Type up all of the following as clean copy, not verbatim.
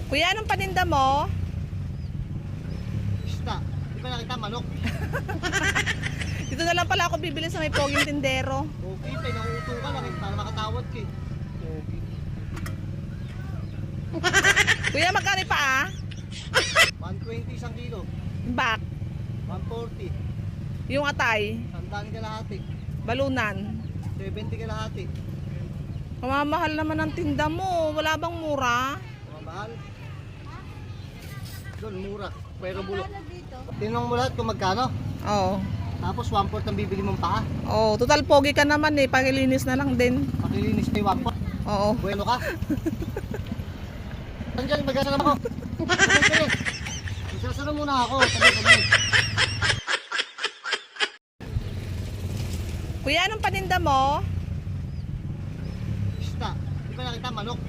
Kuya, anong paninda mo? Isda. Di ba nakita manok? Dito na lang pala ako bibili sa may poging tindero. Okay, pinanguto ka lang para makatawad ka eh. Okay. Kuya, magkano pa 120 isang kilo. Back. 140. Yung atay. Sandaan kalahati. Balunan. 70 kalahati. Mamamahal naman ang tinda mo. Wala bang mura? Mahal. Doon, mura. Pero bulok. Tinanong mo lahat kung magkano. Oo. Tapos 1/4 ang bibili mong paa. Oo, total pogi ka naman eh. Pakilinis na lang din. Pakilinis na yung 1/4. Oo. Bueno ka. Nandiyan, magkasa naman ako. Isasara muna ako. Tabi. Kuya, anong paninda mo? Isda. Di ba nakita manok?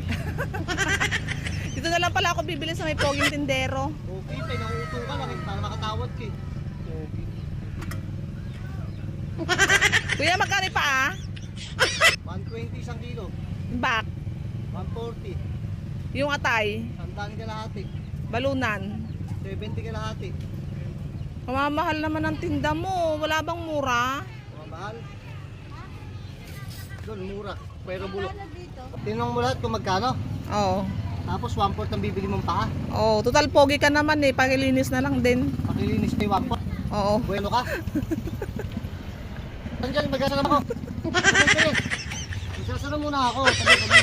Dito na lang pala ako bibili sa may poging tindero. Okay, pinanguto ka lang para makatawad ka eh. Okay. Kuya, magkano pa 120 isang kilo. Back. 140. Yung atay. Sandaan kalahati. Balunan. 70 kalahati. Mamamahal naman ang tinda mo. Wala bang mura? Mahal. Doon, mura. Pero bulok. Tinanong mo lahat kung magkano. Oo. Tapos 1/4 ang bibili mong paa. Oo, total pogi ka naman eh. Pakilinis na lang din. Pakilinis na yung 1/4. Oo. Bueno ka. Nandiyan, magkasa naman ako. Isasara muna ako. Tabi.